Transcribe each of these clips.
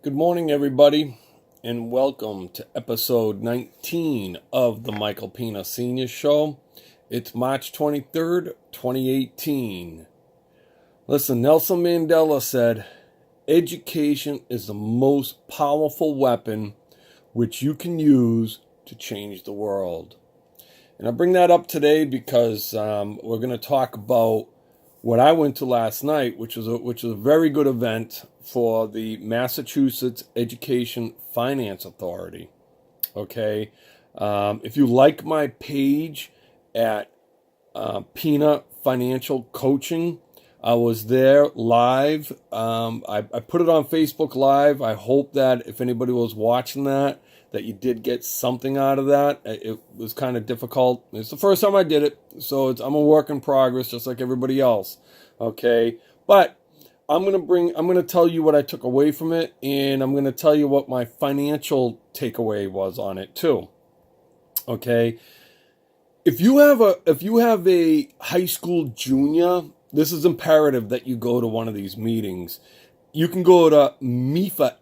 Good morning, everybody, and welcome to episode 19 of the Michael Pina Senior Show. It's March 23rd, 2018. Listen, Nelson Mandela said, education is the most powerful weapon which you can use to change the world. And I bring that up today because we're going to talk about what I went to last night, which was a very good event for the Massachusetts Education Finance Authority. Okay, if you like my page at Pina Financial Coaching, I was there live. I put it on Facebook Live. I hope that if anybody was watching that you did get something out of that. It was kind of difficult. It's the first time I did it, so I'm a work in progress, just like everybody else. Okay, but I'm gonna tell you what I took away from it, and I'm gonna tell you what my financial takeaway was on it too. Okay, if you have a high school junior, this is imperative that you go to one of these meetings. You can go to MEFA,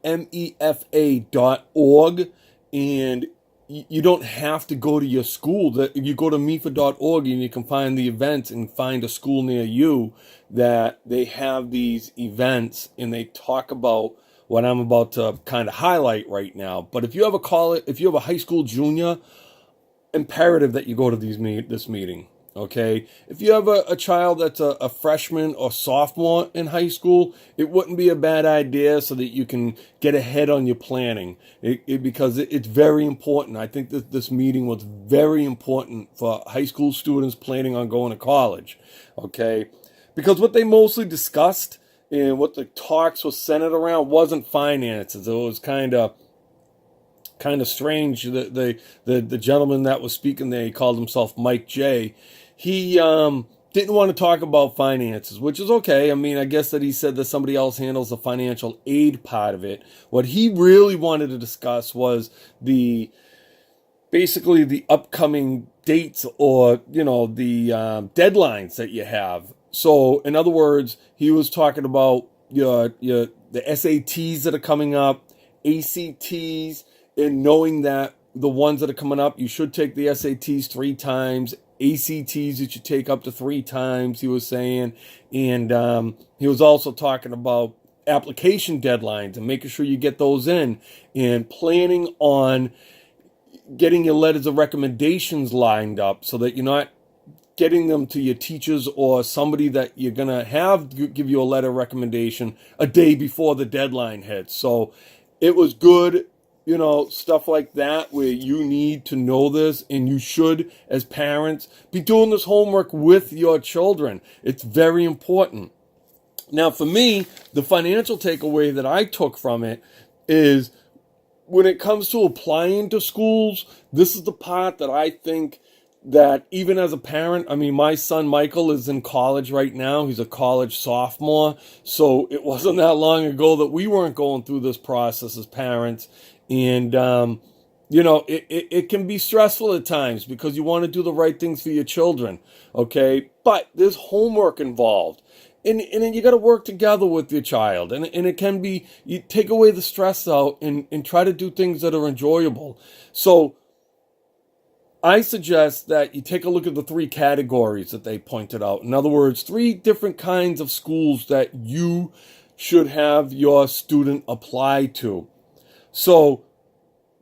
MEFA.org, and you don't have to go to your school. You go to MEFA.org and you can find the events and find a school near you that they have these events and they talk about what I'm about to kind of highlight right now. But if you have a high school junior, imperative that you go to this meeting. Okay, if you have a child that's a freshman or sophomore in high school, it wouldn't be a bad idea so that you can get ahead on your planning because it's very important. I think that this meeting was very important for high school students planning on going to college. Okay, because what they mostly discussed and what the talks were centered around wasn't finances. It was kind of strange. The gentleman that was speaking there, he called himself Mike J. He didn't want to talk about finances, which is okay. I mean, I guess that he said that somebody else handles the financial aid part of it. What he really wanted to discuss was basically the upcoming dates or, the deadlines that you have. So, in other words, he was talking about the SATs that are coming up, ACTs, and knowing that the ones that are coming up, you should take the SATs 3 times, ACTs you should take up to 3 times, he was saying. And he was also talking about application deadlines and making sure you get those in and planning on getting your letters of recommendations lined up so that you're not getting them to your teachers or somebody that you're going to have give you a letter of recommendation a day before the deadline hits. So it was good. Stuff like that where you need to know this, and you should, as parents, be doing this homework with your children. It's very important. Now, for me, the financial takeaway that I took from it is when it comes to applying to schools, this is the part that I think that even as a parent, I mean, my son Michael is in college right now. He's a college sophomore. So it wasn't that long ago that we weren't going through this process as parents. And, it can be stressful at times because you want to do the right things for your children. Okay. But there's homework involved. And then you got to work together with your child. And it can be, you take away the stress out and try to do things that are enjoyable. So I suggest that you take a look at the 3 categories that they pointed out. In other words, 3 different kinds of schools that you should have your student apply to. So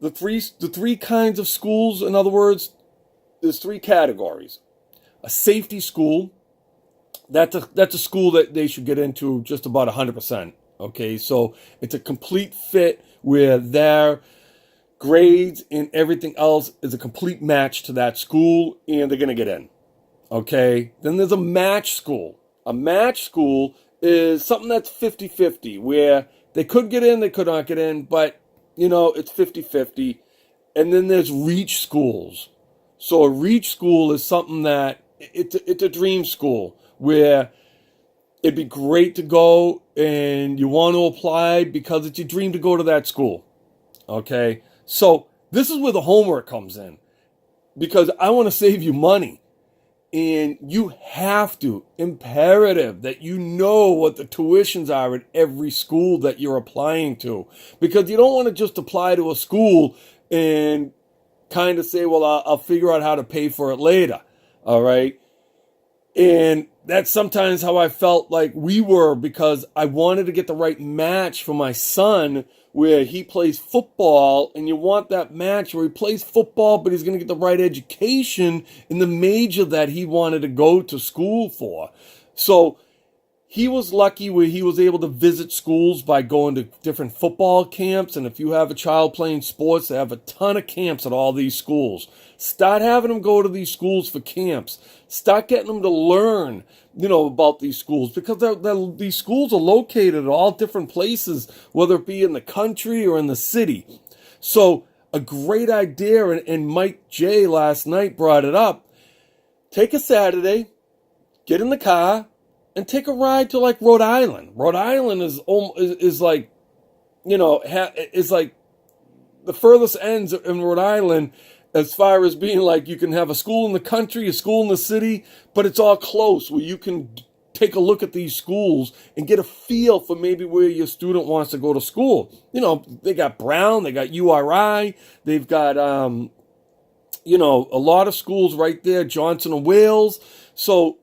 the three kinds of schools, in other words, there's 3 categories. A safety school, that's a school that they should get into just about 100%. Okay, so it's a complete fit where their grades and everything else is a complete match to that school, and they're going to get in. Okay, then there's a match school. A match school is something that's 50-50, where they could get in, they could not get in, but it's 50-50. And then there's reach schools. So a reach school is something that it's a dream school where it'd be great to go and you want to apply because it's your dream to go to that school. Okay. So this is where the homework comes in because I want to save you money. And you have to, imperative that you know what the tuitions are at every school that you're applying to. Because you don't want to just apply to a school and kind of say, well, I'll figure out how to pay for it later. All right. And that's sometimes how I felt like we were, because I wanted to get the right match for my son where he plays football, and you want that match where he plays football, but he's going to get the right education in the major that he wanted to go to school for. So he was lucky where he was able to visit schools by going to different football camps. And if you have a child playing sports, they have a ton of camps at all these schools. Start having them go to these schools for camps. Start getting them to learn, about these schools, because these schools are located at all different places, whether it be in the country or in the city. So a great idea, and Mike J last night brought it up. Take a Saturday, get in the car, and take a ride to like Rhode Island. Rhode Island is like, is like the furthest ends in Rhode Island, as far as being like you can have a school in the country, a school in the city, but it's all close where you can take a look at these schools and get a feel for maybe where your student wants to go to school. They got Brown, they got URI, they've got, a lot of schools right there, Johnson and Wales. So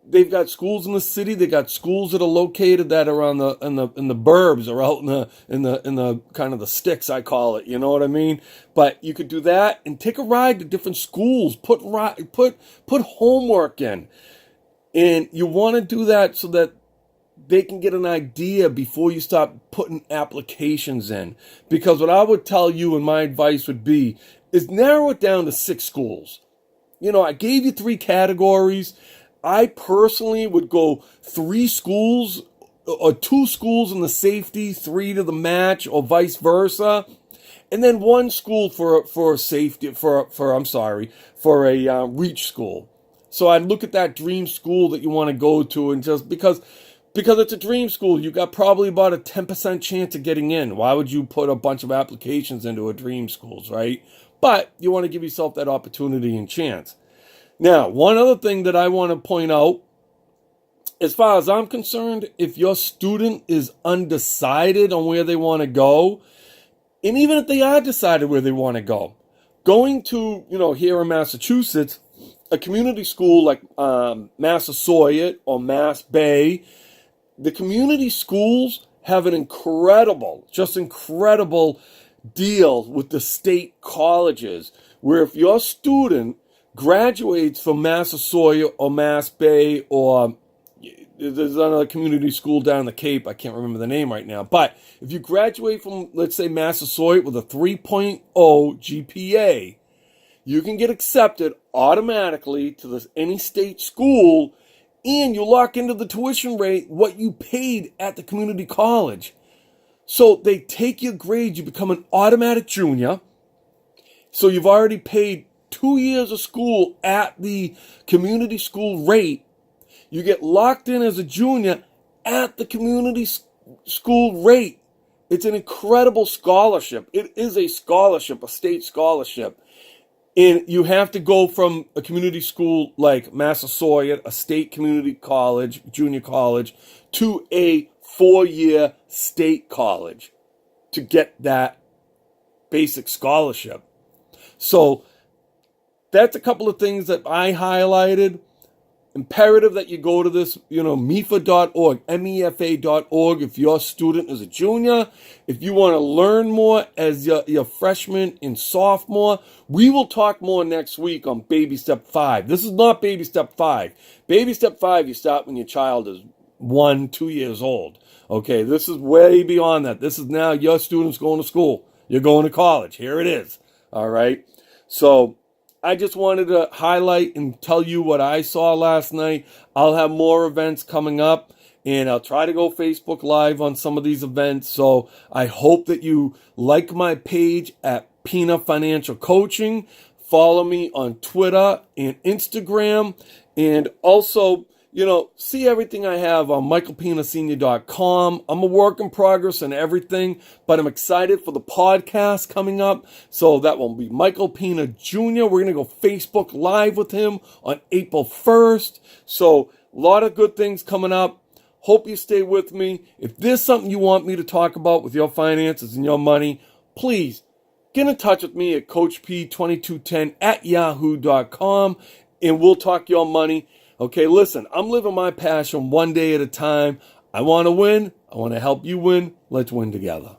they've got schools in the city. They got schools that are located that are in the burbs, or out in the kind of the sticks, I call it. You know what I mean? But you could do that and take a ride to different schools. Put homework in, and you want to do that so that they can get an idea before you start putting applications in. Because what I would tell you, and my advice would be, is narrow it down to 6 schools. I gave you 3 categories. I personally would go 3 schools, or 2 schools in the safety, 3 to the match, or vice versa, and then 1 school for safety, for a reach school. So I'd look at that dream school that you want to go to, and just because it's a dream school, you got probably about a 10% chance of getting in. Why would you put a bunch of applications into a dream schools, right? But you want to give yourself that opportunity and chance. Now, one other thing that I want to point out, as far as I'm concerned, if your student is undecided on where they want to go, and even if they are decided where they want to go, going to, here in Massachusetts, a community school like Massasoit or Mass Bay, the community schools have an incredible deal with the state colleges, where if your student graduates from Massasoit or Mass Bay, or there's another community school down the Cape, I can't remember the name right now, but if you graduate from, let's say, Massasoit with a 3.0 GPA, you can get accepted automatically to any state school, and you lock into the tuition rate what you paid at the community college. So they take your grade, you become an automatic junior, so you've already paid 2 years of school at the community school rate. You get locked in as a junior at the community school rate. It's an incredible scholarship. It is a scholarship, a state scholarship. And you have to go from a community school like Massasoit, a state community college, junior college, to a 4-year state college to get that basic scholarship. So that's a couple of things that I highlighted. Imperative that you go to this, MEFA.org, MEFA.org, if your student is a junior. If you want to learn more as your freshman and sophomore, we will talk more next week on Baby Step 5. This is not Baby Step 5. Baby Step 5, you start when your child is 1-2 years old. Okay, this is way beyond that. This is now your student's going to school. You're going to college. Here it is. All right. So I just wanted to highlight and tell you what I saw last night. I'll have more events coming up, and I'll try to go Facebook Live on some of these events. So I hope that you like my page at Pina Financial Coaching. Follow me on Twitter and Instagram. And also, see everything I have on michaelpinasenior.com. I'm a work in progress and everything, but I'm excited for the podcast coming up. So that will be Michael Pina Jr. We're going to go Facebook Live with him on April 1st. So a lot of good things coming up. Hope you stay with me. If there's something you want me to talk about with your finances and your money, please get in touch with me at coachp2210@yahoo.com, and we'll talk your money. Okay, listen, I'm living my passion one day at a time. I want to win. I want to help you win. Let's win together.